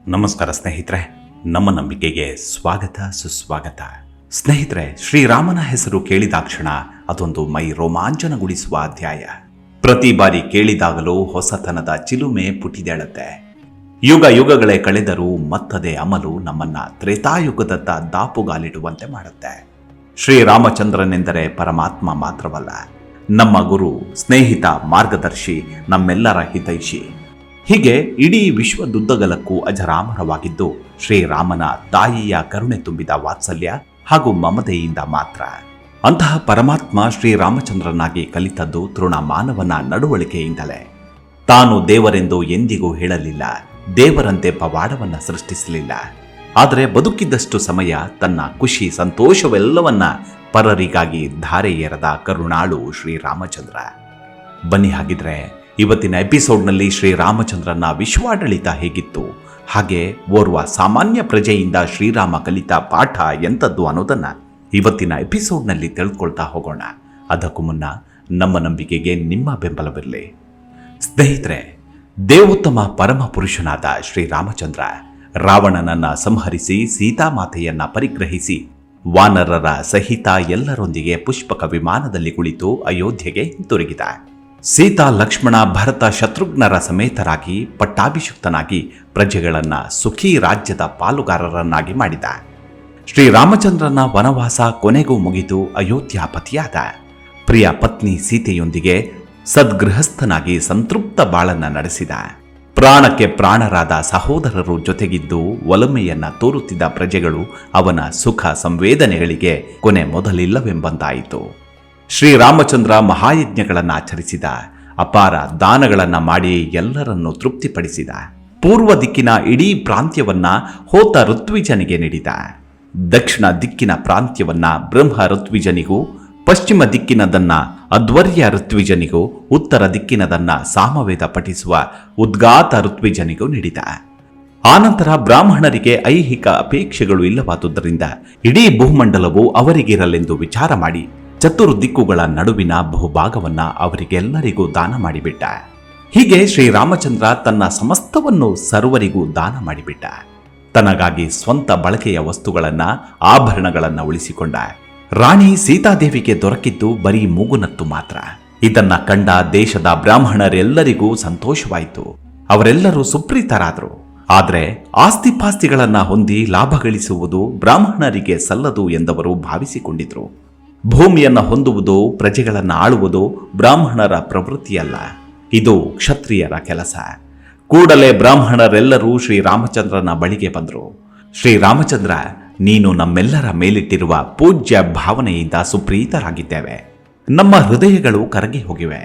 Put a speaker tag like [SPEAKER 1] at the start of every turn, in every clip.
[SPEAKER 1] ನಮಸ್ಕಾರ ಸ್ನೇಹಿತರೆ, ನಮ್ಮ ನಂಬಿಕೆಗೆ ಸ್ವಾಗತ ಸುಸ್ವಾಗತ. ಸ್ನೇಹಿತರೆ, ಶ್ರೀರಾಮನ ಹೆಸರು ಕೇಳಿದಾಕ್ಷಣ ಅದೊಂದು ಮೈ ರೋಮಾಂಚನಗೊಳಿಸುವ ಅಧ್ಯಾಯ. ಪ್ರತಿ ಬಾರಿ ಕೇಳಿದಾಗಲೂ ಹೊಸತನದ ಚಿಲುಮೆ ಪುಟಿದೇಳುತ್ತೆ. ಯುಗ ಯುಗಗಳೇ ಕಳೆದರೂ ಮತ್ತದೇ ಅಮಲು ನಮ್ಮನ್ನ ತ್ರೇತಾಯುಗದತ್ತ ದಾಪುಗಾಲಿಡುವಂತೆ ಮಾಡುತ್ತೆ. ಶ್ರೀರಾಮಚಂದ್ರನೆಂದರೆ ಪರಮಾತ್ಮ ಮಾತ್ರವಲ್ಲ, ನಮ್ಮ ಗುರು, ಸ್ನೇಹಿತ, ಮಾರ್ಗದರ್ಶಿ, ನಮ್ಮೆಲ್ಲರ ಹಿತೈಷಿ. ಹೀಗೆ ಇಡೀ ವಿಶ್ವದುದ್ದಗಲಕ್ಕೂ ಅಜರಾಮರವಾಗಿದ್ದು ಶ್ರೀರಾಮನ ತಾಯಿಯ ಕರುಣೆ ತುಂಬಿದ ವಾತ್ಸಲ್ಯ ಹಾಗೂ ಮಮತೆಯಿಂದ ಮಾತ್ರ. ಅಂತಹ ಪರಮಾತ್ಮ ಶ್ರೀರಾಮಚಂದ್ರನಾಗಿ ಕಲಿತದ್ದು ತೃಣಮಾನವನ ನಡವಳಿಕೆಯಿಂದಲೇ. ತಾನು ದೇವರೆಂದು ಎಂದಿಗೂ ಹೇಳಲಿಲ್ಲ, ದೇವರಂತೆ ಪವಾಡವನ್ನ ಸೃಷ್ಟಿಸಲಿಲ್ಲ. ಆದರೆ ಬದುಕಿದ್ದಷ್ಟು ಸಮಯ ತನ್ನ ಖುಷಿ ಸಂತೋಷವೆಲ್ಲವನ್ನ ಪರರಿಗಾಗಿ ಧಾರೆ ಎರೆದ ಕರುಣಾಳು ಶ್ರೀರಾಮಚಂದ್ರ. ಬನ್ನಿ, ಹಾಗಿದ್ರೆ ಇವತ್ತಿನ ಎಪಿಸೋಡ್ನಲ್ಲಿ ಶ್ರೀರಾಮಚಂದ್ರನ ವಿಶ್ವಾಡಳಿತ ಹೇಗಿತ್ತು, ಹಾಗೆ ಓರ್ವ ಸಾಮಾನ್ಯ ಪ್ರಜೆಯಿಂದ ಶ್ರೀರಾಮ ಕಲಿತ ಪಾಠ ಎಂಥದ್ದು ಅನ್ನೋದನ್ನ ಇವತ್ತಿನ ಎಪಿಸೋಡ್ನಲ್ಲಿ ತಿಳ್ಕೊಳ್ತಾ ಹೋಗೋಣ. ಅದಕ್ಕೂ ಮುನ್ನ ನಮ್ಮ ನಂಬಿಕೆಗೆ ನಿಮ್ಮ ಬೆಂಬಲವಿರಲಿ. ಸ್ನೇಹಿತರೆ, ದೇವೋತ್ತಮ ಪರಮ ಪುರುಷನಾದ ಶ್ರೀರಾಮಚಂದ್ರ ರಾವಣನನ್ನ ಸಂಹರಿಸಿ ಸೀತಾಮಾತೆಯನ್ನ ಪರಿಗ್ರಹಿಸಿ ವಾನರರ ಸಹಿತ ಎಲ್ಲರೊಂದಿಗೆ ಪುಷ್ಪಕ ವಿಮಾನದಲ್ಲಿ ಕುಳಿತು ಅಯೋಧ್ಯೆಗೆ ಹಿಂತಿರುಗಿದ. ಸೀತಾ, ಲಕ್ಷ್ಮಣ, ಭರತ, ಶತ್ರುಘ್ನರ ಸಮೇತರಾಗಿ ಪಟ್ಟಾಭಿಷಿಕ್ತನಾಗಿ ಪ್ರಜೆಗಳನ್ನ ಸುಖಿ ರಾಜ್ಯದ ಪಾಲುಗಾರರನ್ನಾಗಿ ಮಾಡಿದ. ಶ್ರೀರಾಮಚಂದ್ರನ ವನವಾಸ ಕೊನೆಗೂ ಮುಗಿದು ಅಯೋಧ್ಯಾಪತಿಯಾದ. ಪ್ರಿಯ ಪತ್ನಿ ಸೀತೆಯೊಂದಿಗೆ ಸದ್ಗೃಹಸ್ಥನಾಗಿ ಸಂತೃಪ್ತ ಬಾಳನ್ನ ನಡೆಸಿದ. ಪ್ರಾಣಕ್ಕೆ ಪ್ರಾಣರಾದ ಸಹೋದರರು ಜೊತೆಗಿದ್ದು ಒಲಮೆಯನ್ನ ತೋರುತ್ತಿದ್ದ ಪ್ರಜೆಗಳು ಅವನ ಸುಖ ಸಂವೇದನೆಗಳಿಗೆ ಕೊನೆ ಮೊದಲಿಲ್ಲವೆಂಬಂತಾಯಿತು. ಶ್ರೀರಾಮಚಂದ್ರ ಮಹಾಯಜ್ಞಗಳನ್ನು ಆಚರಿಸಿದ, ಅಪಾರ ದಾನಗಳನ್ನು ಮಾಡಿ ಎಲ್ಲರನ್ನೂ ತೃಪ್ತಿಪಡಿಸಿದ. ಪೂರ್ವ ದಿಕ್ಕಿನ ಇಡೀ ಪ್ರಾಂತ್ಯವನ್ನ ಹೋತ ಋತ್ವಿಜನಿಗೆ ನೀಡಿದ. ದಕ್ಷಿಣ ದಿಕ್ಕಿನ ಪ್ರಾಂತ್ಯವನ್ನ ಬ್ರಹ್ಮ ಋತ್ವಿಜನಿಗೂ, ಪಶ್ಚಿಮ ದಿಕ್ಕಿನದನ್ನ ಅಧ್ವರ್ಯ ಋತ್ವಿಜನಿಗೂ, ಉತ್ತರ ದಿಕ್ಕಿನದನ್ನ ಸಾಮವೇದ ಪಠಿಸುವ ಉದ್ಗಾತ ಋತ್ವಿಜನಿಗೂ ನೀಡಿದ. ಆನಂತರ ಬ್ರಾಹ್ಮಣರಿಗೆ ಐಹಿಕ ಅಪೇಕ್ಷೆಗಳು ಇಲ್ಲವಾದುದರಿಂದ ಇಡೀ ಭೂಮಂಡಲವು ಅವರಿಗಿರಲೆಂದು ವಿಚಾರ ಮಾಡಿ ಚತುರ್ದಿಕ್ಕುಗಳ ನಡುವಿನ ಬಹುಭಾಗವನ್ನ ಅವರಿಗೆಲ್ಲರಿಗೂ ದಾನ ಮಾಡಿಬಿಟ್ಟ. ಹೀಗೆ ಶ್ರೀರಾಮಚಂದ್ರ ತನ್ನ ಸಮಸ್ತವನ್ನು ಸರ್ವರಿಗೂ ದಾನ ಮಾಡಿಬಿಟ್ಟ. ತನಗಾಗಿ ಸ್ವಂತ ಬಳಕೆಯ ವಸ್ತುಗಳನ್ನ, ಆಭರಣಗಳನ್ನ ಉಳಿಸಿಕೊಂಡ. ರಾಣಿ ಸೀತಾದೇವಿಗೆ ದೊರಕಿದ್ದು ಬರೀ ಮೂಗುನತ್ತು ಮಾತ್ರ. ಇದನ್ನ ಕಂಡ ದೇಶದ ಬ್ರಾಹ್ಮಣರೆಲ್ಲರಿಗೂ ಸಂತೋಷವಾಯಿತು. ಅವರೆಲ್ಲರೂ ಸುಪ್ರೀತರಾದರು. ಆದರೆ ಆಸ್ತಿಪಾಸ್ತಿಗಳನ್ನ ಹೊಂದಿ ಲಾಭ ಗಳಿಸುವುದು ಬ್ರಾಹ್ಮಣರಿಗೆ ಸಲ್ಲದು ಎಂದವರು ಭಾವಿಸಿಕೊಂಡಿದ್ರು. ಭೂಮಿಯನ್ನ ಹೊಂದುವುದು, ಪ್ರಜೆಗಳನ್ನ ಆಳುವುದು ಬ್ರಾಹ್ಮಣರ ಪ್ರವೃತ್ತಿಯಲ್ಲ, ಇದು ಕ್ಷತ್ರಿಯರ ಕೆಲಸ. ಕೂಡಲೇ ಬ್ರಾಹ್ಮಣರೆಲ್ಲರೂ ಶ್ರೀರಾಮಚಂದ್ರನ ಬಳಿಗೆ ಬಂದರು. ಶ್ರೀರಾಮಚಂದ್ರ, ನೀನು ನಮ್ಮೆಲ್ಲರ ಮೇಲಿಟ್ಟಿರುವ ಪೂಜ್ಯ ಭಾವನೆಯಿಂದ ಸುಪ್ರೀತರಾಗಿದ್ದೇವೆ. ನಮ್ಮ ಹೃದಯಗಳು ಕರಗಿ ಹೋಗಿವೆ.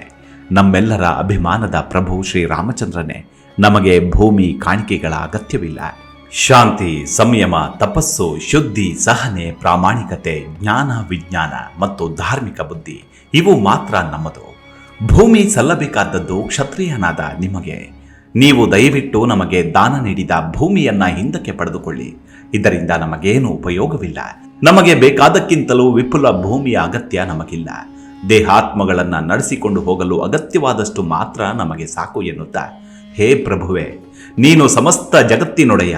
[SPEAKER 1] ನಮ್ಮೆಲ್ಲರ ಅಭಿಮಾನದ ಪ್ರಭು ಶ್ರೀರಾಮಚಂದ್ರನೇ, ನಮಗೆ ಭೂಮಿ ಕಾಣಿಕೆಗಳ ಅಗತ್ಯವಿಲ್ಲ. ಶಾಂತಿ, ಸಂಯಮ, ತಪಸ್ಸು, ಶುದ್ಧಿ, ಸಹನೆ, ಪ್ರಾಮಾಣಿಕತೆ, ಜ್ಞಾನ, ವಿಜ್ಞಾನ ಮತ್ತು ಧಾರ್ಮಿಕ ಬುದ್ಧಿ ಇವು ಮಾತ್ರ ನಮ್ಮದು. ಭೂಮಿ ಸಲ್ಲಬೇಕಾದದ್ದು ಕ್ಷತ್ರಿಯನಾದ ನಿಮಗೆ. ನೀವು ದಯವಿಟ್ಟು ನಮಗೆ ದಾನ ನೀಡಿದ ಭೂಮಿಯನ್ನ ಹಿಂದಕ್ಕೆ ಪಡೆದುಕೊಳ್ಳಿ. ಇದರಿಂದ ನಮಗೇನು ಉಪಯೋಗವಿಲ್ಲ. ನಮಗೆ ಬೇಕಾದಕ್ಕಿಂತಲೂ ವಿಪುಲ ಭೂಮಿಯ ಅಗತ್ಯ ನಮಗಿಲ್ಲ. ದೇಹಾತ್ಮಗಳನ್ನ ನಡೆಸಿಕೊಂಡು ಹೋಗಲು ಅಗತ್ಯವಾದಷ್ಟು ಮಾತ್ರ ನಮಗೆ ಸಾಕು ಎನ್ನುತ್ತಾ, ಹೇ ಪ್ರಭುವೆ, ನೀನು ಸಮಸ್ತ ಜಗತ್ತಿನೊಡೆಯ.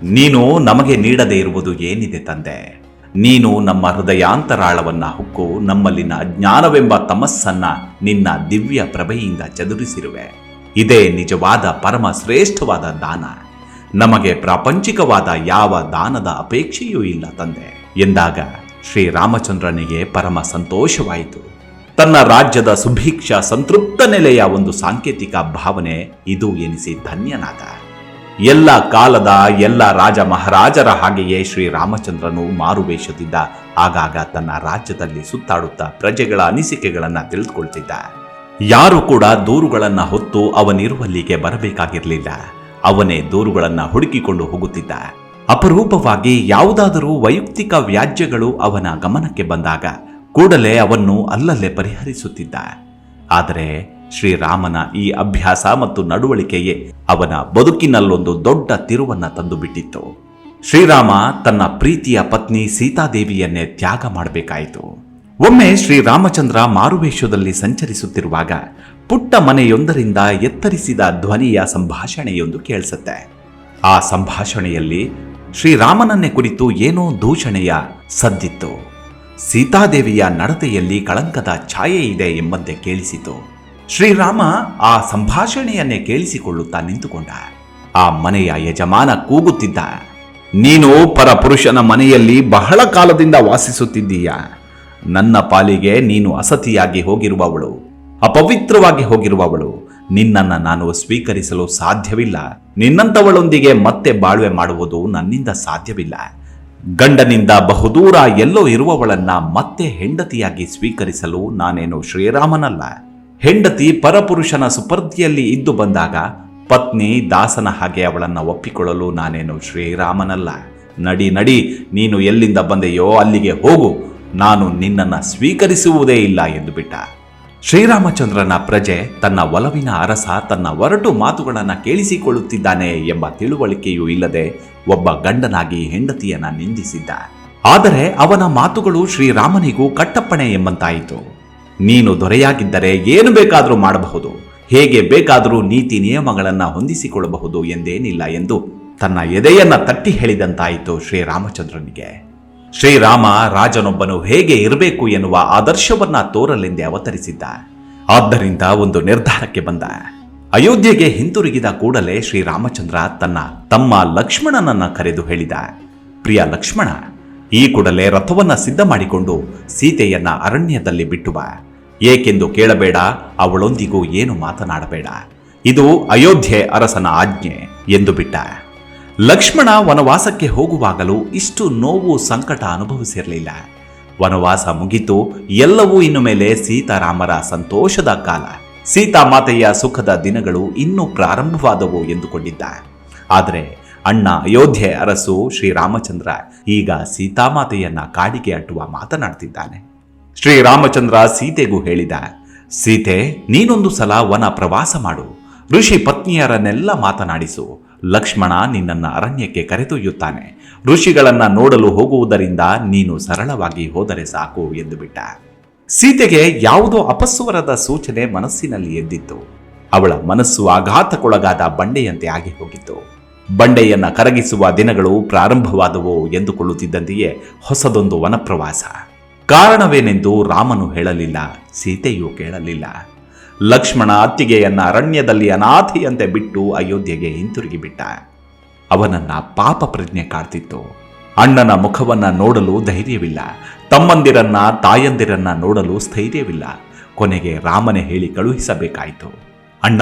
[SPEAKER 1] ನೀನು ನಮಗೆ ನೀಡದೇ ಇರುವುದು ಏನಿದೆ ತಂದೆ? ನೀನು ನಮ್ಮ ಹೃದಯಾಂತರಾಳವನ್ನ ಹುಕ್ಕು ನಮ್ಮಲ್ಲಿನ ಅಜ್ಞಾನವೆಂಬ ತಮಸ್ಸನ್ನ ನಿನ್ನ ದಿವ್ಯ ಪ್ರಭೆಯಿಂದ ಚದುರಿಸಿರುವೆ. ಇದೇ ನಿಜವಾದ ಪರಮ ಶ್ರೇಷ್ಠವಾದ ದಾನ. ನಮಗೆ ಪ್ರಾಪಂಚಿಕವಾದ ಯಾವ ದಾನದ ಅಪೇಕ್ಷೆಯೂ ಇಲ್ಲ ತಂದೆ ಎಂದಾಗ ಶ್ರೀರಾಮಚಂದ್ರನಿಗೆ ಪರಮ ಸಂತೋಷವಾಯಿತು. ತನ್ನ ರಾಜ್ಯದ ಸುಭಿಕ್ಷ ಸಂತೃಪ್ತ ನೆಲೆಯ ಒಂದು ಸಾಂಕೇತಿಕ ಭಾವನೆ ಇದು ಎನಿಸಿ ಧನ್ಯನಾದ. ಎಲ್ಲ ಕಾಲದ ಎಲ್ಲ ರಾಜ ಮಹಾರಾಜರ ಹಾಗೆಯೇ ಶ್ರೀರಾಮಚಂದ್ರನು ಮಾರುವೇಷದಿಂದ ಆಗಾಗ ತನ್ನ ರಾಜ್ಯದಲ್ಲಿ ಸುತ್ತಾಡುತ್ತಾ ಪ್ರಜೆಗಳ ಅನಿಸಿಕೆಗಳನ್ನ ತಿಳಿದುಕೊಳ್ತಿದ್ದ. ಯಾರು ಕೂಡ ದೂರುಗಳನ್ನ ಹೊತ್ತು ಅವನಿರುವಲ್ಲಿಗೆ ಬರಬೇಕಾಗಿರಲಿಲ್ಲ. ಅವನೇ ದೂರುಗಳನ್ನ ಹುಡುಕಿಕೊಂಡು ಹೋಗುತ್ತಿದ್ದ. ಅಪರೂಪವಾಗಿ ಯಾವುದಾದರೂ ವೈಯಕ್ತಿಕ ವ್ಯಾಜ್ಯಗಳು ಅವನ ಗಮನಕ್ಕೆ ಬಂದಾಗ ಕೂಡಲೇ ಅವನ್ನು ಅಲ್ಲಲ್ಲೇ ಪರಿಹರಿಸುತ್ತಿದ್ದ. ಆದರೆ ಶ್ರೀರಾಮನ ಈ ಅಭ್ಯಾಸ ಮತ್ತು ನಡವಳಿಕೆಯೇ ಅವನ ಬದುಕಿನಲ್ಲೊಂದು ದೊಡ್ಡ ತಿರುವನ್ನ ತಂದು ಬಿಟ್ಟಿತ್ತು. ಶ್ರೀರಾಮ ತನ್ನ ಪ್ರೀತಿಯ ಪತ್ನಿ ಸೀತಾದೇವಿಯನ್ನೇ ತ್ಯಾಗ ಮಾಡಬೇಕಾಯಿತು. ಒಮ್ಮೆ ಶ್ರೀರಾಮಚಂದ್ರ ಮಾರುವೇಷದಲ್ಲಿ ಸಂಚರಿಸುತ್ತಿರುವಾಗ ಪುಟ್ಟ ಮನೆಯೊಂದರಿಂದ ಎತ್ತರಿಸಿದ ಧ್ವನಿಯ ಸಂಭಾಷಣೆಯೊಂದು ಕೇಳಿಸುತ್ತೆ. ಆ ಸಂಭಾಷಣೆಯಲ್ಲಿ ಶ್ರೀರಾಮನನ್ನೇ ಕುರಿತು ಏನೋ ದೂಷಣೆಯ ಸದ್ದಿತ್ತು. ಸೀತಾದೇವಿಯ ನಡತೆಯಲ್ಲಿ ಕಳಂಕದ ಛಾಯೆ ಇದೆ ಎಂಬಂತೆ ಕೇಳಿಸಿತು. ಶ್ರೀರಾಮ ಆ ಸಂಭಾಷಣೆಯನ್ನೇ ಕೇಳಿಸಿಕೊಳ್ಳುತ್ತಾ ನಿಂತುಕೊಂಡ. ಆ ಮನೆಯ ಯಜಮಾನ ಕೂಗುತ್ತಿದ್ದ, ನೀನು ಪರಪುರುಷನ ಮನೆಯಲ್ಲಿ ಬಹಳ ಕಾಲದಿಂದ ವಾಸಿಸುತ್ತಿದ್ದೀಯ. ನನ್ನ ಪಾಲಿಗೆ ನೀನು ಅಸತಿಯಾಗಿ ಹೋಗಿರುವವಳು, ಅಪವಿತ್ರವಾಗಿ ಹೋಗಿರುವವಳು. ನಿನ್ನನ್ನು ನಾನು ಸ್ವೀಕರಿಸಲು ಸಾಧ್ಯವಿಲ್ಲ. ನಿನ್ನಂಥವಳೊಂದಿಗೆ ಮತ್ತೆ ಬಾಳ್ವೆ ಮಾಡುವುದು ನನ್ನಿಂದ ಸಾಧ್ಯವಿಲ್ಲ. ಗಂಡನಿಂದ ಬಹುದೂರ ಎಲ್ಲೋ ಇರುವವಳನ್ನ ಮತ್ತೆ ಹೆಂಡತಿಯಾಗಿ ಸ್ವೀಕರಿಸಲು ನಾನೇನು ಶ್ರೀರಾಮನಲ್ಲ. ಹೆಂಡತಿ ಪರಪುರುಷನ ಸುಪರ್ದಿಯಲ್ಲಿ ಇದ್ದು ಬಂದಾಗ ಪತ್ನಿ ದಾಸನ ಹಾಗೆ ಅವಳನ್ನು ಒಪ್ಪಿಕೊಳ್ಳಲು ನಾನೇನು ಶ್ರೀರಾಮನಲ್ಲ. ನಡಿ ನಡಿ, ನೀನು ಎಲ್ಲಿಂದ ಬಂದೆಯೋ ಅಲ್ಲಿಗೆ ಹೋಗು, ನಾನು ನಿನ್ನನ್ನು ಸ್ವೀಕರಿಸುವುದೇ ಇಲ್ಲ ಎಂದು ಬಿಟ್ಟ. ಶ್ರೀರಾಮಚಂದ್ರನ ಪ್ರಜೆ ತನ್ನ ಒಲವಿನ ಅರಸ ತನ್ನ ಒರಟು ಮಾತುಗಳನ್ನು ಕೇಳಿಸಿಕೊಳ್ಳುತ್ತಿದ್ದಾನೆ ಎಂಬ ತಿಳುವಳಿಕೆಯೂ ಇಲ್ಲದೆ ಒಬ್ಬ ಗಂಡನಾಗಿ ಹೆಂಡತಿಯನ್ನ ನಿಂದಿಸಿದ್ದ. ಆದರೆ ಅವನ ಮಾತುಗಳು ಶ್ರೀರಾಮನಿಗೂ ಕಟ್ಟಪ್ಪಣೆ ಎಂಬಂತಾಯಿತು. ನೀನು ದೊರೆಯಾಗಿದ್ದರೆ ಏನು ಬೇಕಾದರೂ ಮಾಡಬಹುದು, ಹೇಗೆ ಬೇಕಾದರೂ ನೀತಿ ನಿಯಮಗಳನ್ನು ಹೊಂದಿಸಿಕೊಳ್ಳಬಹುದು ಎಂದೇನಿಲ್ಲ ಎಂದು ತನ್ನ ಎದೆಯನ್ನ ತಟ್ಟಿ ಹೇಳಿದಂತಾಯಿತು ಶ್ರೀರಾಮಚಂದ್ರನಿಗೆ. ಶ್ರೀರಾಮ ರಾಜನೊಬ್ಬನು ಹೇಗೆ ಇರಬೇಕು ಎನ್ನುವ ಆದರ್ಶವನ್ನ ತೋರಲೆಂದೇ ಅವತರಿಸಿದ್ದ. ಆದ್ದರಿಂದ ಒಂದು ನಿರ್ಧಾರಕ್ಕೆ ಬಂದ. ಅಯೋಧ್ಯೆಗೆ ಹಿಂತಿರುಗಿದ ಕೂಡಲೇ ಶ್ರೀರಾಮಚಂದ್ರ ತನ್ನ ತಮ್ಮ ಲಕ್ಷ್ಮಣನನ್ನ ಕರೆದು ಹೇಳಿದ, ಪ್ರಿಯ ಲಕ್ಷ್ಮಣ, ಈ ಕೂಡಲೇ ರಥವನ್ನ ಸಿದ್ಧ ಮಾಡಿಕೊಂಡು ಸೀತೆಯನ್ನ ಅರಣ್ಯದಲ್ಲಿ ಬಿಟ್ಟು ಬಾ. ಏಕೆಂದು ಕೇಳಬೇಡ, ಅವಳೊಂದಿಗೂ ಏನು ಮಾತನಾಡಬೇಡ. ಇದು ಅಯೋಧ್ಯೆ ಅರಸನ ಆಜ್ಞೆ ಎಂದು ಬಿಟ್ಟ. ಲಕ್ಷ್ಮಣ ವನವಾಸಕ್ಕೆ ಹೋಗುವಾಗಲೂ ಇಷ್ಟು ನೋವು ಸಂಕಟ ಅನುಭವಿಸಿರಲಿಲ್ಲ. ವನವಾಸ ಮುಗಿತು, ಎಲ್ಲವೂ ಇನ್ನು ಮೇಲೆ ಸೀತಾರಾಮರ ಸಂತೋಷದ ಕಾಲ, ಸೀತಾಮಾತೆಯ ಸುಖದ ದಿನಗಳು ಇನ್ನೂ ಪ್ರಾರಂಭವಾದವು ಎಂದುಕೊಂಡಿದ್ದ. ಆದರೆ ಅಣ್ಣ ಅಯೋಧ್ಯೆ ಅರಸು ಶ್ರೀರಾಮಚಂದ್ರ ಈಗ ಸೀತಾಮಾತೆಯನ್ನ ಕಾಡಿಗೆ ಅಟ್ಟುವ ಮಾತನಾಡ್ತಿದ್ದಾನೆ. ಶ್ರೀರಾಮಚಂದ್ರ ಸೀತೆಗೂ ಹೇಳಿದ, ಸೀತೆ, ನೀನೊಂದು ಸಲ ವನ ಪ್ರವಾಸ ಮಾಡು, ಋಷಿ ಪತ್ನಿಯರನ್ನೆಲ್ಲ ಮಾತನಾಡಿಸು. ಲಕ್ಷ್ಮಣ ನಿನ್ನನ್ನ ಅರಣ್ಯಕ್ಕೆ ಕರೆದೊಯ್ಯುತ್ತಾನೆ. ಋಷಿಗಳನ್ನ ನೋಡಲು ಹೋಗುವುದರಿಂದ ನೀನು ಸರಳವಾಗಿ ಹೋದರೆ ಸಾಕು ಎಂದು ಬಿಟ್ಟ. ಸೀತೆಗೆ ಯಾವುದೋ ಅಪಸ್ವರದ ಸೂಚನೆ ಮನಸ್ಸಿನಲ್ಲಿ ಎದ್ದಿತ್ತು. ಅವಳ ಮನಸ್ಸು ಆಘಾತಕ್ಕೊಳಗಾದ ಬಂಡೆಯಂತೆ ಆಗಿ ಹೋಗಿತ್ತು. ಬಂಡೆಯನ್ನ ಕರಗಿಸುವ ದಿನಗಳು ಪ್ರಾರಂಭವಾದವು ಎಂದುಕೊಳ್ಳುತ್ತಿದ್ದಂತೆಯೇ ಹೊಸದೊಂದು ವನಪ್ರವಾಸ. ಕಾರಣವೇನೆಂದು ರಾಮನು ಹೇಳಲಿಲ್ಲ, ಸೀತೆಯೂ ಕೇಳಲಿಲ್ಲ. ಲಕ್ಷ್ಮಣ ಅತ್ತಿಗೆಯನ್ನ ಅರಣ್ಯದಲ್ಲಿ ಅನಾಥೆಯಂತೆ ಬಿಟ್ಟು ಅಯೋಧ್ಯೆಗೆ ಹಿಂತಿರುಗಿ ಬಿಟ್ಟ. ಅವನನ್ನ ಪಾಪ ಪ್ರಜ್ಞೆ ಕಾಡ್ತಿತ್ತು. ಅಣ್ಣನ ಮುಖವನ್ನ ನೋಡಲು ಧೈರ್ಯವಿಲ್ಲ, ತಮ್ಮಂದಿರನ್ನ ತಾಯಂದಿರನ್ನ ನೋಡಲು ಸ್ಥೈರ್ಯವಿಲ್ಲ. ಕೊನೆಗೆ ರಾಮನೇ ಹೇಳಿ ಕಳುಹಿಸಬೇಕಾಯಿತು, ಅಣ್ಣ,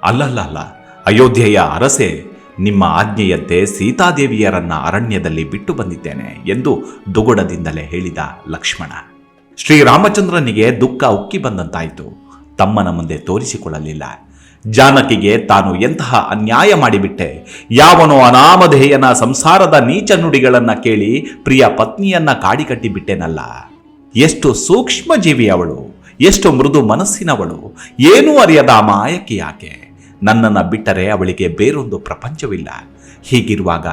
[SPEAKER 1] ಅಲ್ಲ, ಅಯೋಧ್ಯೆಯ ಅರಸೆ, ನಿಮ್ಮ ಆಜ್ಞೆಯಂತೆ ಸೀತಾದೇವಿಯರನ್ನ ಅರಣ್ಯದಲ್ಲಿ ಬಿಟ್ಟು ಬಂದಿದ್ದೇನೆ ಎಂದು ದುಗುಡದಿಂದಲೇ ಹೇಳಿದ ಲಕ್ಷ್ಮಣ. ಶ್ರೀರಾಮಚಂದ್ರನಿಗೆ ದುಃಖ ಉಕ್ಕಿ ಬಂದಂತಾಯಿತು. ತಮ್ಮನ ಮುಂದೆ ತೋರಿಸಿಕೊಳ್ಳಲಿಲ್ಲ. ಜಾನಕಿಗೆ ತಾನು ಎಂತಹ ಅನ್ಯಾಯ ಮಾಡಿಬಿಟ್ಟೆ, ಯಾವನೋ ಅನಾಮಧೇಯನ ಸಂಸಾರದ ನೀಚ ನುಡಿಗಳನ್ನ ಕೇಳಿ ಪ್ರಿಯ ಪತ್ನಿಯನ್ನ ಕಾಡಿಕಟ್ಟಿಬಿಟ್ಟೆನಲ್ಲ. ಎಷ್ಟು ಸೂಕ್ಷ್ಮ ಜೀವಿ ಅವಳು, ಎಷ್ಟು ಮೃದು ಮನಸ್ಸಿನವಳು, ಏನೂ ಅರಿಯದ ಅಮಾಯಕಿ ಆಕೆ. ನನ್ನನ್ನು ಬಿಟ್ಟರೆ ಅವಳಿಗೆ ಬೇರೊಂದು ಪ್ರಪಂಚವಿಲ್ಲ. ಹೀಗಿರುವಾಗ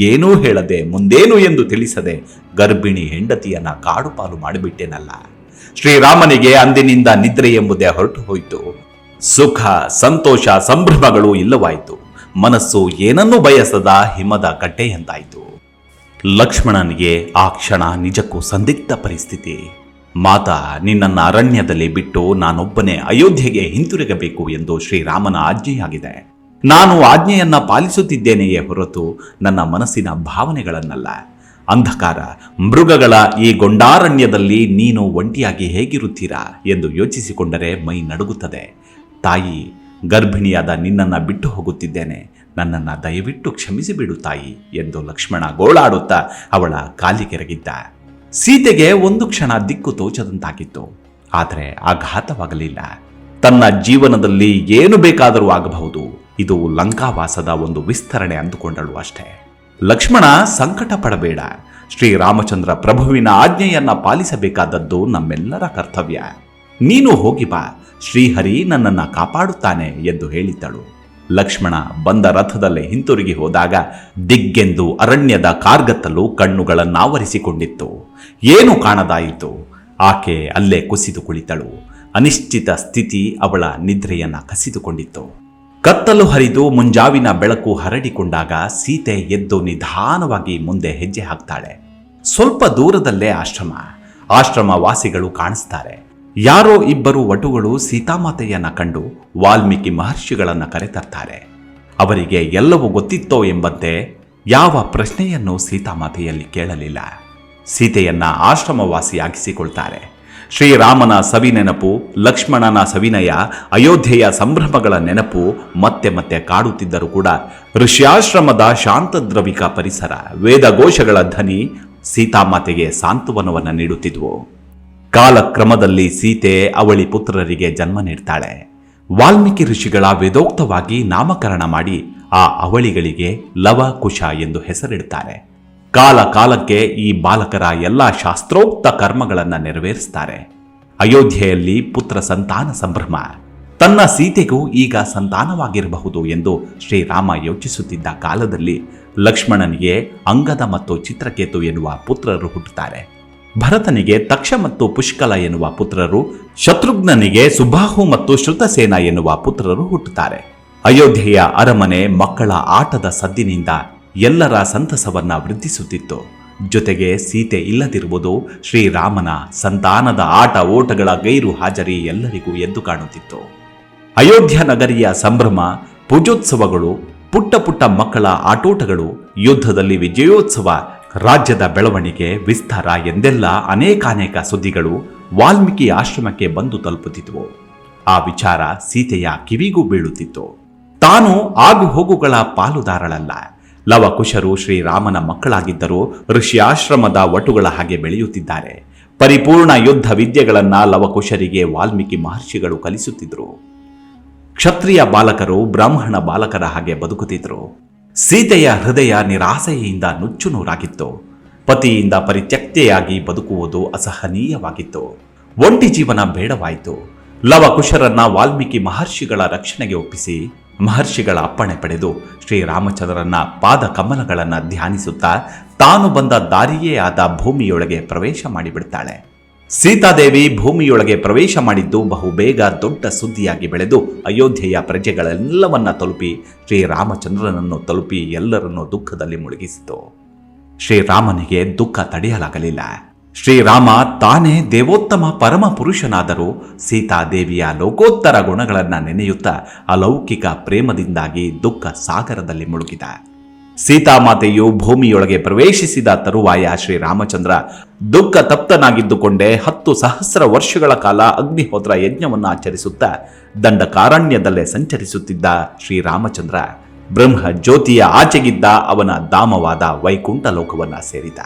[SPEAKER 1] ಏನೂ ಹೇಳದೆ ಮುಂದೇನು ಎಂದು ತಿಳಿಸದೆ ಗರ್ಭಿಣಿ ಹೆಂಡತಿಯನ್ನ ಕಾಡು ಪಾಲು ಮಾಡಿಬಿಟ್ಟೆನಲ್ಲ. ಶ್ರೀರಾಮನಿಗೆ ಅಂದಿನಿಂದ ನಿದ್ರೆ ಎಂಬುದೇ ಹೊರಟು ಹೋಯಿತು. ಸುಖ, ಸಂತೋಷ, ಸಂಭ್ರಮಗಳು ಇಲ್ಲವಾಯಿತು. ಮನಸ್ಸು ಏನನ್ನೂ ಬಯಸದ ಹಿಮದ ಕಟ್ಟೆಯಂತಾಯಿತು. ಲಕ್ಷ್ಮಣನಿಗೆ ಆ ಕ್ಷಣ ನಿಜಕ್ಕೂ ಸಂದಿಗ್ಧ ಪರಿಸ್ಥಿತಿ. ಮಾತಾ, ನಿನ್ನನ್ನು ಅರಣ್ಯದಲ್ಲಿ ಬಿಟ್ಟು ನಾನೊಬ್ಬನೇ ಅಯೋಧ್ಯೆಗೆ ಹಿಂತಿರುಗಬೇಕು ಎಂದು ಶ್ರೀರಾಮನ ಆಜ್ಞೆಯಾಗಿದೆ. ನಾನು ಆಜ್ಞೆಯನ್ನ ಪಾಲಿಸುತ್ತಿದ್ದೇನೆಯೇ ಹೊರತು ನನ್ನ ಮನಸ್ಸಿನ ಭಾವನೆಗಳನ್ನಲ್ಲ. ಅಂಧಕಾರ, ಮೃಗಗಳ ಈ ಗೊಂಡಾರಣ್ಯದಲ್ಲಿ ನೀನು ಒಂಟಿಯಾಗಿ ಹೇಗಿರುತ್ತೀರಾ ಎಂದು ಯೋಚಿಸಿಕೊಂಡರೆ ಮೈ ನಡುಗುತ್ತದೆ. ತಾಯಿ, ಗರ್ಭಿಣಿಯಾದ ನಿನ್ನನ್ನು ಬಿಟ್ಟು ಹೋಗುತ್ತಿದ್ದೇನೆ, ನನ್ನನ್ನು ದಯವಿಟ್ಟು ಕ್ಷಮಿಸಿಬಿಡು ತಾಯಿ ಎಂದು ಲಕ್ಷ್ಮಣ ಗೋಳಾಡುತ್ತಾ ಅವಳ ಕಾಲಿಗೆರಗಿದ್ದ. ಸೀತೆಗೆ ಒಂದು ಕ್ಷಣ ದಿಕ್ಕು ತೋಚದಂತಾಗಿತ್ತು. ಆದರೆ ಆಘಾತವಾಗಲಿಲ್ಲ. ತನ್ನ ಜೀವನದಲ್ಲಿ ಏನು ಬೇಕಾದರೂ ಆಗಬಹುದು, ಇದು ಲಂಕಾವಾಸದ ಒಂದು ವಿಸ್ತರಣೆ ಅಂದುಕೊಂಡಳು ಅಷ್ಟೇ. ಲಕ್ಷ್ಮಣ, ಸಂಕಟ ಪಡಬೇಡ. ಶ್ರೀರಾಮಚಂದ್ರ ಪ್ರಭುವಿನ ಆಜ್ಞೆಯನ್ನ ಪಾಲಿಸಬೇಕಾದದ್ದು ನಮ್ಮೆಲ್ಲರ ಕರ್ತವ್ಯ. ನೀನು ಹೋಗಿ ಬಾ, ಶ್ರೀಹರಿ ನನ್ನನ್ನ ಕಾಪಾಡುತ್ತಾನೆ ಎಂದು ಹೇಳಿದ್ದಳು. ಲಕ್ಷ್ಮಣ ಬಂದ ರಥದಲ್ಲೇ ಹಿಂತಿರುಗಿ ಹೋದಾಗ ದಿಗ್ಗೆಂದು ಅರಣ್ಯದ ಕಾರ್ಗತ್ತಲು ಕಣ್ಣುಗಳನ್ನಾವರಿಸಿಕೊಂಡಿತ್ತು. ಏನು ಕಾಣದಾಯಿತು. ಆಕೆ ಅಲ್ಲೇ ಕುಸಿದು ಕುಳಿತಳು. ಅನಿಶ್ಚಿತ ಸ್ಥಿತಿ ಅವಳ ನಿದ್ರೆಯನ್ನ ಕಸಿದುಕೊಂಡಿತ್ತು. ಕತ್ತಲು ಹರಿದು ಮುಂಜಾವಿನ ಬೆಳಕು ಹರಡಿಕೊಂಡಾಗ ಸೀತೆ ಎದ್ದು ನಿಧಾನವಾಗಿ ಮುಂದೆ ಹೆಜ್ಜೆ ಹಾಕ್ತಾಳೆ. ಸ್ವಲ್ಪ ದೂರದಲ್ಲೇ ಆಶ್ರಮ ವಾಸಿಗಳು ಕಾಣಿಸ್ತಾರೆ. ಯಾರೋ ಇಬ್ಬರು ವಟುಗಳು ಸೀತಾಮಾತೆಯನ್ನ ಕಂಡು ವಾಲ್ಮೀಕಿ ಮಹರ್ಷಿಗಳನ್ನ ಕರೆತರ್ತಾರೆ. ಅವರಿಗೆ ಎಲ್ಲವೂ ಗೊತ್ತಿತ್ತೋ ಎಂಬಂತೆ ಯಾವ ಪ್ರಶ್ನೆಯನ್ನು ಸೀತಾಮಾತೆಯಲ್ಲಿ ಕೇಳಲಿಲ್ಲ. ಸೀತೆಯನ್ನ ಆಶ್ರಮವಾಸಿಯಾಗಿಸಿಕೊಳ್ತಾರೆ. ಶ್ರೀರಾಮನ ಸವಿನೆನಪು, ಲಕ್ಷ್ಮಣನ ಸವಿನಯ, ಅಯೋಧ್ಯೆಯ ಸಂಭ್ರಮಗಳ ನೆನಪು ಮತ್ತೆ ಮತ್ತೆ ಕಾಡುತ್ತಿದ್ದರೂ ಕೂಡ ಋಷ್ಯಾಶ್ರಮದ ಶಾಂತದ್ರವಿಕ ಪರಿಸರ, ವೇದಘೋಷಗಳ ಧ್ವನಿ ಸೀತಾಮಾತೆಗೆ ಸಾಂತ್ವನವನ್ನು ನೀಡುತ್ತಿದ್ವು. ಕಾಲಕ್ರಮದಲ್ಲಿ ಸೀತೆ ಅವಳಿ ಪುತ್ರರಿಗೆ ಜನ್ಮ ನೀಡ್ತಾಳೆ. ವಾಲ್ಮೀಕಿ ಋಷಿಗಳ ವೇದೋಕ್ತವಾಗಿ ನಾಮಕರಣ ಮಾಡಿ ಆ ಅವಳಿಗಳಿಗೆ ಲವ ಕುಶ ಎಂದು ಹೆಸರಿಡ್ತಾರೆ. ಕಾಲ ಕಾಲಕ್ಕೆ ಈ ಬಾಲಕರ ಎಲ್ಲ ಶಾಸ್ತ್ರೋಕ್ತ ಕರ್ಮಗಳನ್ನು ನೆರವೇರಿಸ್ತಾರೆ. ಅಯೋಧ್ಯೆಯಲ್ಲಿ ಪುತ್ರ ಸಂತಾನ ಸಂಭ್ರಮ. ತನ್ನ ಸೀತೆಗೂ ಈಗ ಸಂತಾನವಾಗಿರಬಹುದು ಎಂದು ಶ್ರೀರಾಮ ಯೋಚಿಸುತ್ತಿದ್ದ ಕಾಲದಲ್ಲಿ ಲಕ್ಷ್ಮಣನಿಗೆ ಅಂಗದ ಮತ್ತು ಚಿತ್ರಕೇತು ಎನ್ನುವ ಪುತ್ರರು ಹುಟ್ಟುತ್ತಾರೆ. ಭರತನಿಗೆ ತಕ್ಷ ಮತ್ತು ಪುಷ್ಕಲ ಎನ್ನುವ ಪುತ್ರರು, ಶತ್ರುಘ್ನನಿಗೆ ಸುಬಾಹು ಮತ್ತು ಶ್ರುತಸೇನ ಎನ್ನುವ ಪುತ್ರರು ಹುಟ್ಟುತ್ತಾರೆ. ಅಯೋಧ್ಯೆಯ ಅರಮನೆ ಮಕ್ಕಳ ಆಟದ ಸದ್ದಿನಿಂದ ಎಲ್ಲರ ಸಂತಸವನ್ನ ವೃದ್ಧಿಸುತ್ತಿತ್ತು. ಜೊತೆಗೆ ಸೀತೆ ಇಲ್ಲದಿರುವುದು, ಶ್ರೀರಾಮನ ಸಂತಾನದ ಆಟ ಓಟಗಳ ಗೈರು ಹಾಜರಿ ಎಲ್ಲರಿಗೂ ಎದ್ದು ಕಾಣುತ್ತಿತ್ತು. ಅಯೋಧ್ಯ ನಗರಿಯ ಸಂಭ್ರಮ, ಪೂಜೋತ್ಸವಗಳು, ಪುಟ್ಟ ಪುಟ್ಟ ಮಕ್ಕಳ ಆಟೋಟಗಳು, ಯುದ್ಧದಲ್ಲಿ ವಿಜಯೋತ್ಸವ, ರಾಜ್ಯದ ಬೆಳವಣಿಗೆ, ವಿಸ್ತಾರ ಎಂದೆಲ್ಲ ಅನೇಕಾನೇಕ ಸುದ್ದಿಗಳು ವಾಲ್ಮೀಕಿ ಆಶ್ರಮಕ್ಕೆ ಬಂದು ತಲುಪುತ್ತಿದ್ವು. ಆ ವಿಚಾರ ಸೀತೆಯ ಕಿವಿಗೂ ಬೀಳುತ್ತಿತ್ತು. ತಾನು ಆಗು ಹೋಗುಗಳ ಪಾಲುದಾರಳಲ್ಲ. ಲವಕುಶರು ಶ್ರೀರಾಮನ ಮಕ್ಕಳಾಗಿದ್ದರೂ ಋಷ್ಯಾಶ್ರಮದ ವಟುಗಳ ಹಾಗೆ ಬೆಳೆಯುತ್ತಿದ್ದಾರೆ. ಪರಿಪೂರ್ಣ ಯುದ್ಧ ವಿದ್ಯೆಗಳನ್ನ ಲವಕುಶರಿಗೆ ವಾಲ್ಮೀಕಿ ಮಹರ್ಷಿಗಳು ಕಲಿಸುತ್ತಿದ್ರು. ಕ್ಷತ್ರಿಯ ಬಾಲಕರು ಬ್ರಾಹ್ಮಣ ಬಾಲಕರ ಹಾಗೆ ಬದುಕುತ್ತಿದ್ರು. ಸೀತೆಯ ಹೃದಯ ನಿರಾಸೆಯಿಂದ ನುಚ್ಚು ನೂರಾಗಿತ್ತು. ಪತಿಯಿಂದ ಪರಿತ್ಯಕ್ತೆಯಾಗಿ ಬದುಕುವುದು ಅಸಹನೀಯವಾಗಿತ್ತು. ಒಂಟಿ ಜೀವನ ಬೇಡವಾಯಿತು. ಲವಕುಶರನ್ನ ವಾಲ್ಮೀಕಿ ಮಹರ್ಷಿಗಳ ರಕ್ಷಣೆಗೆ ಒಪ್ಪಿಸಿ ಮಹರ್ಷಿಗಳ ಅಪ್ಪಣೆ ಪಡೆದು ಶ್ರೀರಾಮಚಂದ್ರನ ಪಾದ ಕಮಲಗಳನ್ನು ಧ್ಯಾನಿಸುತ್ತಾ ತಾನು ಬಂದ ದಾರಿಯೇ ಆದ ಭೂಮಿಯೊಳಗೆ ಪ್ರವೇಶ ಮಾಡಿಬಿಡ್ತಾಳೆ. ಸೀತಾದೇವಿ ಭೂಮಿಯೊಳಗೆ ಪ್ರವೇಶ ಮಾಡಿದ್ದು ಬಹುಬೇಗ ದೊಡ್ಡ ಸುದ್ದಿಯಾಗಿ ಬೆಳೆದು ಅಯೋಧ್ಯೆಯ ಪ್ರಜೆಗಳೆಲ್ಲವನ್ನ ತಲುಪಿ ಶ್ರೀರಾಮಚಂದ್ರನನ್ನು ತಲುಪಿ ಎಲ್ಲರನ್ನೂ ದುಃಖದಲ್ಲಿ ಮುಳುಗಿಸಿತು. ಶ್ರೀರಾಮನಿಗೆ ದುಃಖ ತಡೆಯಲಾಗಲಿಲ್ಲ. ಶ್ರೀರಾಮ ತಾನೇ ದೇವೋತ್ತಮ ಪರಮ ಪುರುಷನಾದರೂ ಸೀತಾದೇವಿಯ ಲೋಕೋತ್ತರ ಗುಣಗಳನ್ನು ನೆನೆಯುತ್ತಾ ಅಲೌಕಿಕ ಪ್ರೇಮದಿಂದಾಗಿ ದುಃಖ ಸಾಗರದಲ್ಲಿ ಮುಳುಗಿದ. ಸೀತಾಮಾತೆಯು ಭೂಮಿಯೊಳಗೆ ಪ್ರವೇಶಿಸಿದ ತರುವಾಯ ಶ್ರೀರಾಮಚಂದ್ರ ದುಃಖ ತಪ್ತನಾಗಿದ್ದುಕೊಂಡೇ 10 ಸಹಸ್ರ ವರ್ಷಗಳ ಕಾಲ ಅಗ್ನಿಹೋತ್ರ ಯಜ್ಞವನ್ನು ಆಚರಿಸುತ್ತಾ ದಂಡಕಾರಣ್ಯದಲ್ಲೇ ಸಂಚರಿಸುತ್ತಿದ್ದ ಶ್ರೀರಾಮಚಂದ್ರ ಬ್ರಹ್ಮ ಜ್ಯೋತಿಯ ಆಚೆಗಿದ್ದ ಅವನ ಧಾಮವಾದ ವೈಕುಂಠ ಲೋಕವನ್ನ ಸೇರಿದ.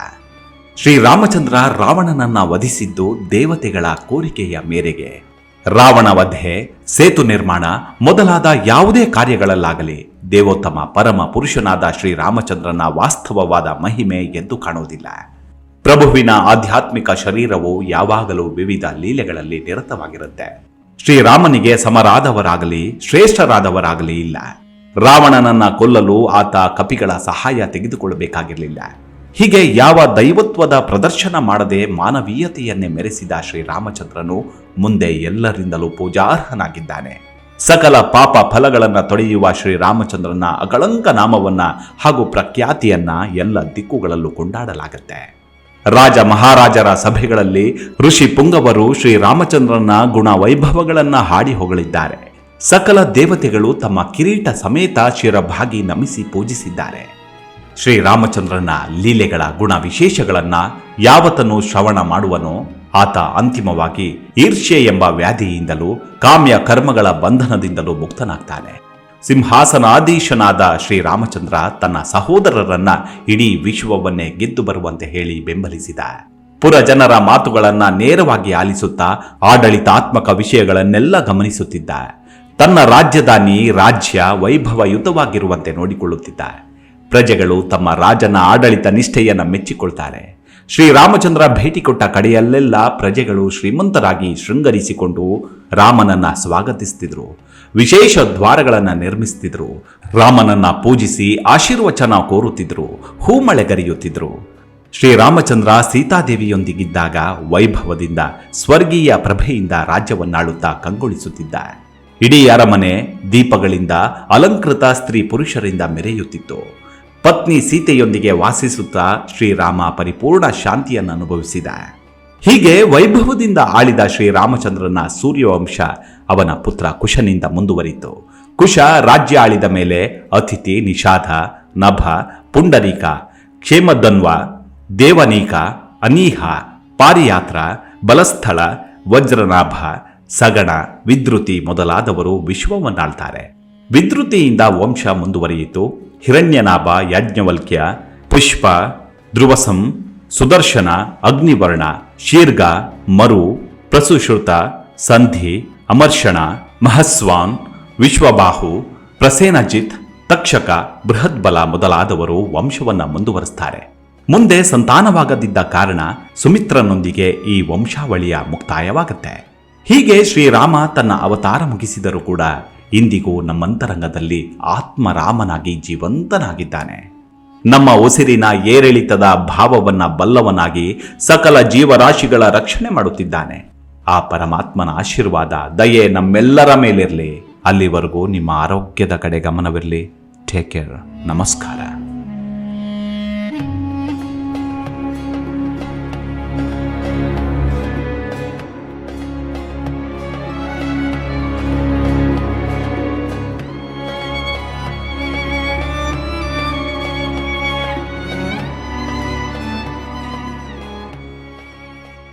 [SPEAKER 1] ಶ್ರೀರಾಮಚಂದ್ರ ರಾವಣನನ್ನ ವಧಿಸಿದ್ದು ದೇವತೆಗಳ ಕೋರಿಕೆಯ ಮೇರೆಗೆ. ರಾವಣ ವಧೆ, ಸೇತು ನಿರ್ಮಾಣ ಮೊದಲಾದ ಯಾವುದೇ ಕಾರ್ಯಗಳಲ್ಲಾಗಲಿ ದೇವೋತ್ತಮ ಪರಮ ಪುರುಷನಾದ ಶ್ರೀರಾಮಚಂದ್ರನ ವಾಸ್ತವವಾದ ಮಹಿಮೆ ಎದ್ದು ಕಾಣುವುದಿಲ್ಲ. ಪ್ರಭುವಿನ ಆಧ್ಯಾತ್ಮಿಕ ಶರೀರವು ಯಾವಾಗಲೂ ವಿವಿಧ ಲೀಲೆಗಳಲ್ಲಿ ನಿರತವಾಗಿರುತ್ತೆ. ಶ್ರೀರಾಮನಿಗೆ ಸಮರಾದವರಾಗಲಿ ಶ್ರೇಷ್ಠರಾದವರಾಗಲಿ ಇಲ್ಲ. ರಾವಣನನ್ನ ಕೊಲ್ಲಲು ಆತ ಕಪಿಗಳ ಸಹಾಯ ತೆಗೆದುಕೊಳ್ಳಬೇಕಾಗಿರಲಿಲ್ಲ. ಹೀಗೆ ಯಾವ ದೈವತ್ವದ ಪ್ರದರ್ಶನ ಮಾಡದೆ ಮಾನವೀಯತೆಯನ್ನೇ ಮೆರೆಸಿದ ಶ್ರೀರಾಮಚಂದ್ರನು ಮುಂದೆ ಎಲ್ಲರಿಂದಲೂ ಪೂಜಾರ್ಹನಾಗಿದ್ದಾನೆ. ಸಕಲ ಪಾಪ ಫಲಗಳನ್ನು ತೊಳೆಯುವ ಶ್ರೀರಾಮಚಂದ್ರನ ಅಕಳಂಕ ನಾಮವನ್ನ ಹಾಗೂ ಪ್ರಖ್ಯಾತಿಯನ್ನ ಎಲ್ಲ ದಿಕ್ಕುಗಳಲ್ಲೂ ಕೊಂಡಾಡಲಾಗತ್ತೆ. ರಾಜ ಮಹಾರಾಜರ ಸಭೆಗಳಲ್ಲಿ ಋಷಿ ಪುಂಗವರು ಶ್ರೀರಾಮಚಂದ್ರನ ಗುಣ ವೈಭವಗಳನ್ನ ಹಾಡಿ ಹೊಗಳಿದ್ದಾರೆ. ಸಕಲ ದೇವತೆಗಳು ತಮ್ಮ ಕಿರೀಟ ಸಮೇತ ಶಿರಭಾಗಿ ನಮಿಸಿ ಪೂಜಿಸಿದ್ದಾರೆ. ಶ್ರೀರಾಮಚಂದ್ರನ ಲೀಲೆಗಳ ಗುಣ ವಿಶೇಷಗಳನ್ನ ಯಾವತನು ಶ್ರವಣ ಮಾಡುವನೋ ಆತ ಅಂತಿಮವಾಗಿ ಈರ್ಷ್ಯೆ ಎಂಬ ವ್ಯಾಧಿಯಿಂದಲೂ ಕಾಮ್ಯ ಕರ್ಮಗಳ ಬಂಧನದಿಂದಲೂ ಮುಕ್ತನಾಗ್ತಾನೆ. ಸಿಂಹಾಸನಾಧೀಶನಾದ ಶ್ರೀರಾಮಚಂದ್ರ ತನ್ನ ಸಹೋದರರನ್ನ ಇಡೀ ವಿಶ್ವವನ್ನೇ ಗೆದ್ದು ಬರುವಂತೆ ಹೇಳಿ ಬೆಂಬಲಿಸಿದ. ಪುರಜನರ ಮಾತುಗಳನ್ನ ನೇರವಾಗಿ ಆಲಿಸುತ್ತಾ ಆಡಳಿತಾತ್ಮಕ ವಿಷಯಗಳನ್ನೆಲ್ಲ ಗಮನಿಸುತ್ತಿದ್ದ. ತನ್ನ ರಾಜ್ಯದಾನಿ ರಾಜ್ಯ ವೈಭವಯುತವಾಗಿರುವಂತೆ ನೋಡಿಕೊಳ್ಳುತ್ತಿದ್ದ. ಪ್ರಜೆಗಳು ತಮ್ಮ ರಾಜನ ಆಡಳಿತ ನಿಷ್ಠೆಯನ್ನು ಮೆಚ್ಚಿಕೊಳ್ತಾರೆ. ಶ್ರೀರಾಮಚಂದ್ರ ಭೇಟಿ ಕೊಟ್ಟ ಕಡೆಯಲ್ಲೆಲ್ಲ ಪ್ರಜೆಗಳು ಶ್ರೀಮಂತರಾಗಿ ಶೃಂಗರಿಸಿಕೊಂಡು ರಾಮನನ್ನ ಸ್ವಾಗತಿಸುತ್ತಿದ್ರು. ವಿಶೇಷ ದ್ವಾರಗಳನ್ನು ನಿರ್ಮಿಸುತ್ತಿದ್ರು. ರಾಮನನ್ನ ಪೂಜಿಸಿ ಆಶೀರ್ವಚನ ಕೋರುತ್ತಿದ್ರು. ಹೂಮಳೆಗರೆಯುತ್ತಿದ್ರು. ಶ್ರೀರಾಮಚಂದ್ರ ಸೀತಾದೇವಿಯೊಂದಿಗಿದ್ದಾಗ ವೈಭವದಿಂದ ಸ್ವರ್ಗೀಯ ಪ್ರಭೆಯಿಂದ ರಾಜ್ಯವನ್ನಾಳುತ್ತಾ ಕಂಗೊಳಿಸುತ್ತಿದ್ದ. ಇಡೀ ಅರಮನೆ ದೀಪಗಳಿಂದ ಅಲಂಕೃತ ಸ್ತ್ರೀ ಪುರುಷರಿಂದ ಮೆರೆಯುತ್ತಿತ್ತು. ಪತ್ನಿ ಸೀತೆಯೊಂದಿಗೆ ವಾಸಿಸುತ್ತಾ ಶ್ರೀರಾಮ ಪರಿಪೂರ್ಣ ಶಾಂತಿಯನ್ನು ಅನುಭವಿಸಿದ. ಹೀಗೆ ವೈಭವದಿಂದ ಆಳಿದ ಶ್ರೀರಾಮಚಂದ್ರನ ಸೂರ್ಯವಂಶ ಅವನ ಪುತ್ರ ಕುಶನಿಂದ ಮುಂದುವರಿತು. ಕುಶ ರಾಜ್ಯ ಆಳಿದ ಮೇಲೆ ಅತಿಥಿ, ನಿಷಾದ, ನಭ, ಪುಂಡರೀಕ, ಕ್ಷೇಮಧನ್ವ, ದೇವನೀಕ, ಅನೀಹ, ಪಾರಿಯಾತ್ರ, ಬಲಸ್ಥಳ, ವಜ್ರನಾಭ, ಸಗಣ, ವಿದ್ರುತಿ ಮೊದಲಾದವರು ವಿಶ್ವವನ್ನಾಳ್ತಾರೆ. ವಿದ್ರುತಿಯಿಂದ ವಂಶ ಮುಂದುವರಿಯಿತು. ಹಿರಣ್ಯನಾಭ, ಯಾಜ್ಞವಲ್ಕ್ಯ, ಪುಷ್ಪ, ಧ್ರುವಸಂ, ಸುದರ್ಶನ, ಅಗ್ನಿವರ್ಣ, ಶೀರ್ಘ, ಮರು, ಪ್ರಸುಶ್ರುತ, ಸಂಧಿ, ಅಮರ್ಷಣ, ಮಹಸ್ವಾನ್, ವಿಶ್ವಬಾಹು, ಪ್ರಸೇನಜಿತ್, ತಕ್ಷಕ, ಬೃಹದ್ಬಲ ಮೊದಲಾದವರು ವಂಶವನ್ನು ಮುಂದುವರಿಸ್ತಾರೆ. ಮುಂದೆ ಸಂತಾನವಾಗದಿದ್ದ ಕಾರಣ ಸುಮಿತ್ರನೊಂದಿಗೆ ಈ ವಂಶಾವಳಿಯ ಮುಕ್ತಾಯವಾಗುತ್ತೆ. ಹೀಗೆ ಶ್ರೀರಾಮ ತನ್ನ ಅವತಾರ ಮುಗಿಸಿದರೂ ಕೂಡ ಇಂದಿಗೂ ನಮ್ಮಂತರಂಗದಲ್ಲಿ ಆತ್ಮರಾಮನಾಗಿ ಜೀವಂತನಾಗಿದ್ದಾನೆ. ನಮ್ಮ ಉಸಿರಿನ ಏರಿಳಿತದ ಭಾವವನ್ನ ಬಲ್ಲವನಾಗಿ ಸಕಲ ಜೀವರಾಶಿಗಳ ರಕ್ಷಣೆ ಮಾಡುತ್ತಿದ್ದಾನೆ. ಆ ಪರಮಾತ್ಮನ ಆಶೀರ್ವಾದ, ದಯೆ ನಮ್ಮೆಲ್ಲರ ಮೇಲಿರಲಿ. ಅಲ್ಲಿವರೆಗೂ ನಿಮ್ಮ ಆರೋಗ್ಯದ ಕಡೆ ಗಮನವಿರಲಿ. Take care. ನಮಸ್ಕಾರ.